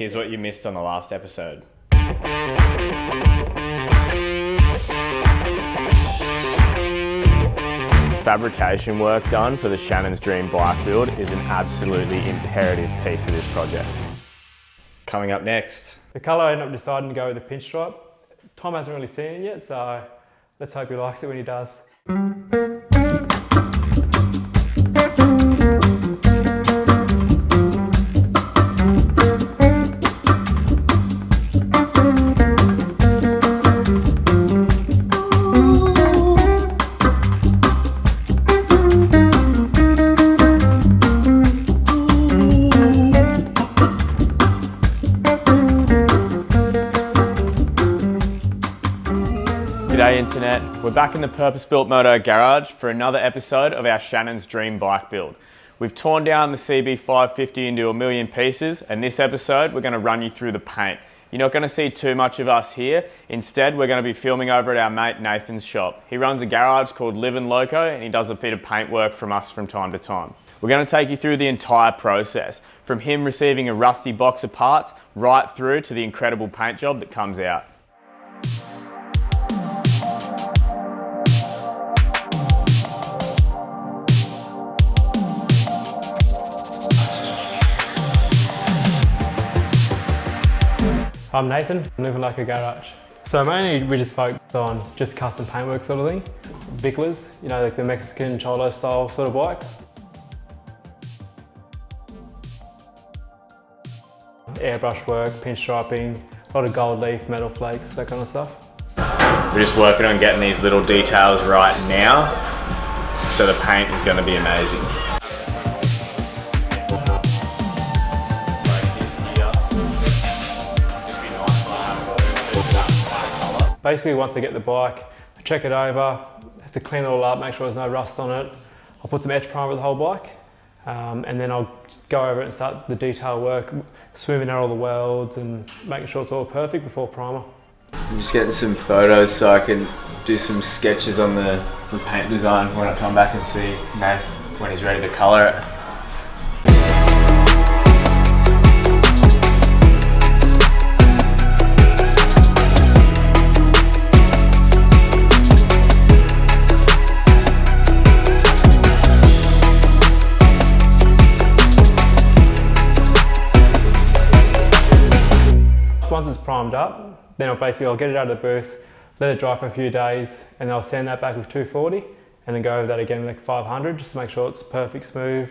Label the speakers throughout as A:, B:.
A: Here's what you missed on the last episode. Fabrication work done for the Shannon's Dream bike build is an absolutely imperative piece of this project. Coming up next.
B: The colour I ended up deciding to go with the pinstripe. Tom hasn't really seen it yet, so let's hope he likes it when he does.
A: G'day Internet, we're back in the Purpose Built Moto garage for another episode of our Shannon's Dream bike build. We've torn down the CB550 into a million pieces, and this episode we're going to run you through the paint. You're not going to see too much of us here. Instead, we're going to be filming over at our mate Nathan's shop. He runs a garage called Livin' Loco and he does a bit of paint work from us from time to time. We're going to take you through the entire process, from him receiving a rusty box of parts right through to the incredible paint job that comes out.
B: I'm Nathan from Livin' Loco Garage. So mainly we just focus on just custom paintwork sort of thing. Bicklers, you know, like the Mexican Cholo style sort of bikes. Airbrush work, pinstriping, a lot of gold leaf, metal flakes, that kind of stuff.
A: We're just working on getting these little details right now, so the paint is going to be amazing.
B: Basically, once I get the bike, I check it over, have to clean it all up, make sure there's no rust on it. I'll put some etch primer over the whole bike, and then I'll go over it and start the detail work, smoothing out all the welds and making sure it's all perfect before primer.
A: I'm just getting some photos so I can do some sketches on the paint design when I come back and see Nath when he's ready to colour it.
B: Once it's primed up, then I'll get it out of the booth, let it dry for a few days, and then I'll sand that back with 240, and then go over that again with like 500, just to make sure it's perfect smooth.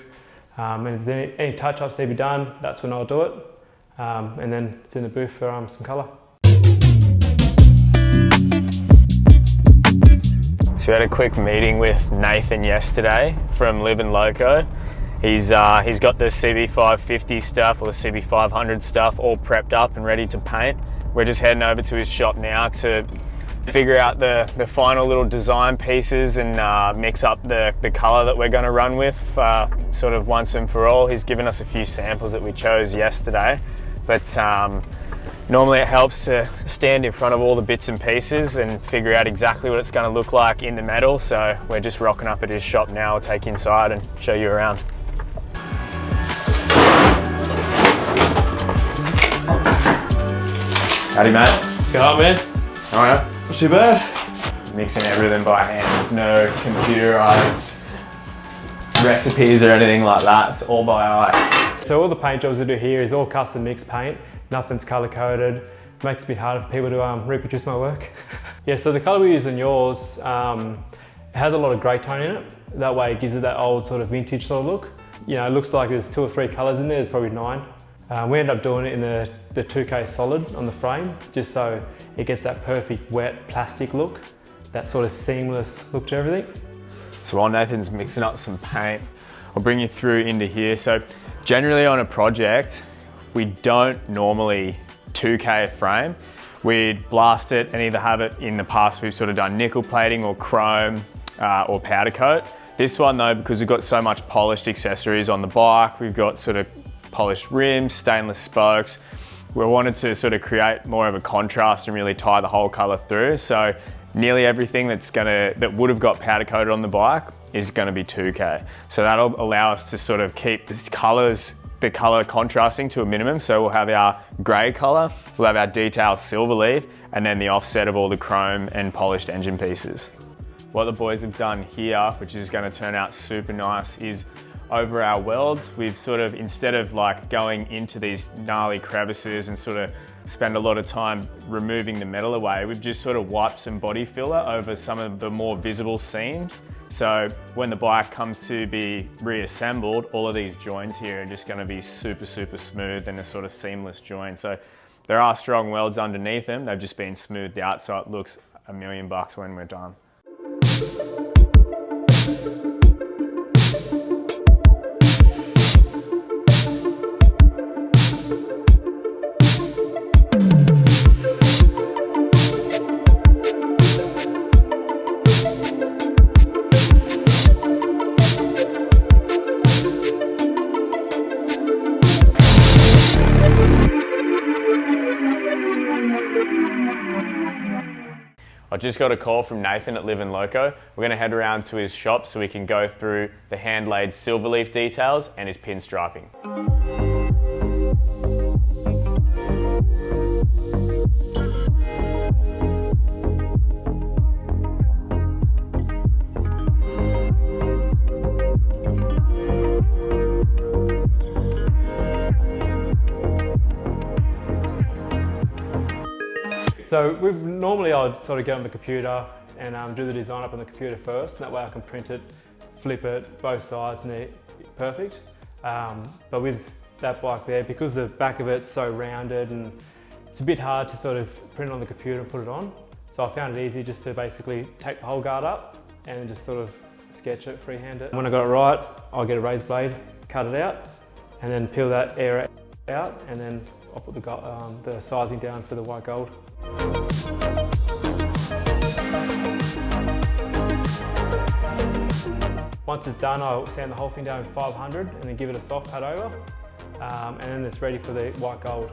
B: And if there's any touch-ups need to be done, that's when I'll do it. And then it's in the booth for some colour.
A: So we had a quick meeting with Nathan yesterday from Livin' Loco. He's got the CB550 stuff or the CB500 stuff all prepped up and ready to paint. We're just heading over to his shop now to figure out the final little design pieces and mix up the colour that we're going to run with sort of once and for all. He's given us a few samples that we chose yesterday, but normally it helps to stand in front of all the bits and pieces and figure out exactly what it's going to look like in the metal. So we're just rocking up at his shop now. We'll take you inside and show you around. Howdy mate.
B: What's going on, man?
A: How are you?
B: Not too bad.
A: Mixing everything by hand. There's no computerized recipes or anything like that. It's all by eye.
B: So all the paint jobs we do here is all custom mixed paint. Nothing's colour coded. Makes it a bit harder for people to reproduce my work. Yeah, so the colour we use in yours, it has a lot of grey tone in it. That way it gives it that old sort of vintage sort of look. You know, it looks like there's 2 or 3 colours in there, there's probably 9. We end up doing it in the 2K solid on the frame, just so it gets that perfect wet plastic look, that sort of seamless look to everything.
A: So while Nathan's mixing up some paint, I'll bring you through into here. So generally on a project, we don't normally 2K a frame. We'd blast it and either have it, in the past we've sort of done nickel plating or chrome or powder coat. This one though, because we've got so much polished accessories on the bike, we've got sort of polished rims, stainless spokes. We wanted to sort of create more of a contrast and really tie the whole colour through. So nearly everything that would have got powder coated on the bike is going to be 2K. So that'll allow us to sort of keep the colours the color contrasting to a minimum. So we'll have our gray color, we'll have our detail silver leaf, and then the offset of all the chrome and polished engine pieces. What the boys have done here, which is going to turn out super nice, is over our welds, we've sort of, instead of like going into these gnarly crevices and sort of spend a lot of time removing the metal away, we've just sort of wiped some body filler over some of the more visible seams. So when the bike comes to be reassembled, all of these joints here are just going to be super, super smooth and a sort of seamless joint. So there are strong welds underneath them, they've just been smoothed out so it looks $1 million when we're done. I just got a call from Nathan at Live in Loco. We're going to head around to his shop so we can go through the hand-laid silver leaf details and his pinstriping.
B: So normally I'd sort of get on the computer and do the design up on the computer first, and that way I can print it, flip it, both sides, and they're perfect. But with that bike there, because the back of it's so rounded and it's a bit hard to sort of print on the computer and put it on. So I found it easy just to basically take the whole guard up and just sort of sketch it, freehand it. When I got it right, I'll get a razor blade, cut it out, and then peel that area out, and then I'll put the sizing down for the white gold. Once it's done, I'll sand the whole thing down to 500 and then give it a soft pat over, and then it's ready for the white gold.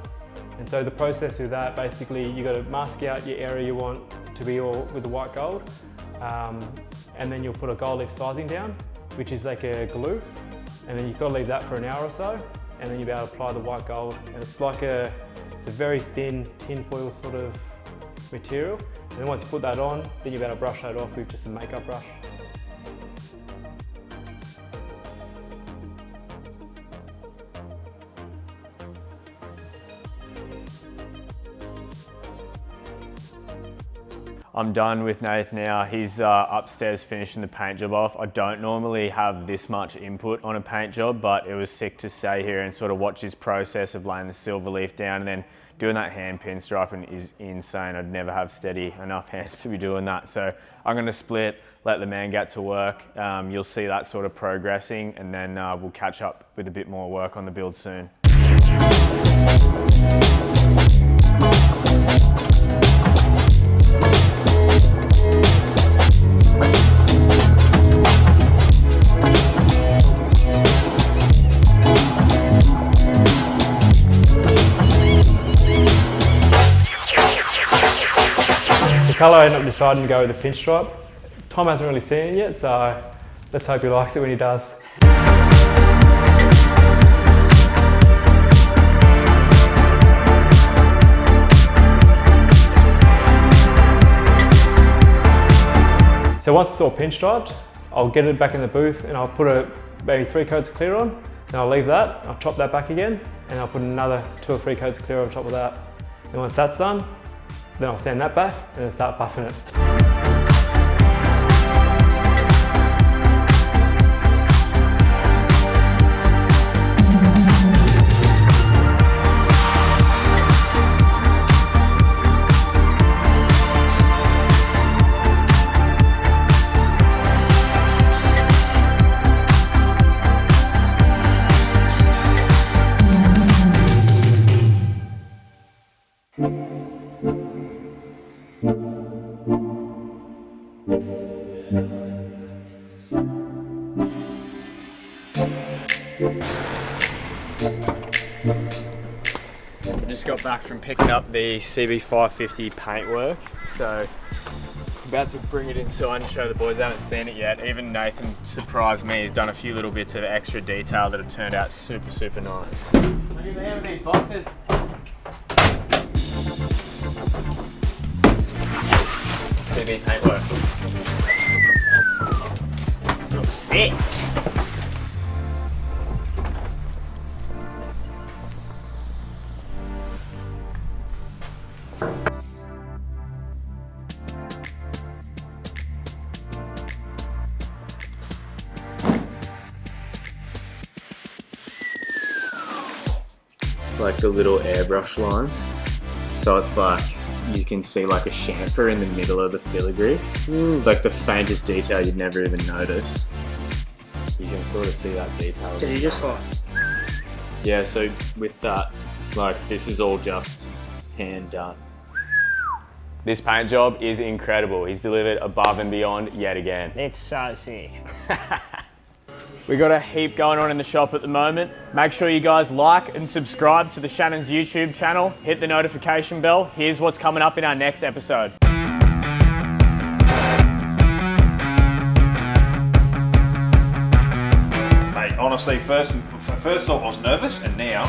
B: And so the process with that, basically you got to mask out your area you want to be all with the white gold, and then you'll put a gold leaf sizing down, which is like a glue, and then you've got to leave that for an hour or so, and then you'll be able to apply the white gold. And it's like it's a very thin tin foil sort of material. And then once you put that on, then you'll be able to brush that off with just a makeup brush.
A: I'm done with Nath now. He's upstairs finishing the paint job off. I don't normally have this much input on a paint job, but it was sick to stay here and sort of watch his process of laying the silver leaf down, and then doing that hand pinstriping is insane. I'd never have steady enough hands to be doing that. So I'm gonna split, let the man get to work. You'll see that sort of progressing, and then we'll catch up with a bit more work on the build soon.
B: The colour I ended up deciding to go with the pinstripe. Tom hasn't really seen it yet, so let's hope he likes it when he does. So once it's all pinstriped, I'll get it back in the booth and I'll put maybe 3 coats of clear on, then I'll leave that, I'll chop that back again, and I'll put another 2 or 3 coats of clear on top of that. And once that's done, then I'll sand that back and then start buffing it. I just got back from picking up the CB550 paintwork. So
A: About to bring it inside and show the boys. I haven't seen it yet. Even Nathan surprised me. He's done a few little bits of extra detail that have turned out super, super nice. Look at me having these boxes. CB paintwork. Looks sick. Like the little airbrush lines. So it's like, you can see like a chamfer in the middle of the filigree. It's like the faintest detail you'd never even notice. You can sort of see that detail.
C: Did you just like?
A: Yeah, so with that, like this is all just hand done. This paint job is incredible. He's delivered above and beyond yet again.
C: It's so sick.
A: We got a heap going on in the shop at the moment. Make sure you guys like and subscribe to the Shannon's YouTube channel. Hit the notification bell. Here's what's coming up in our next episode.
D: Mate, honestly, first thought I was nervous, and now,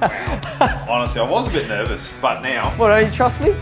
D: wow. Honestly, I was a bit nervous, but now.
C: What, don't you trust me?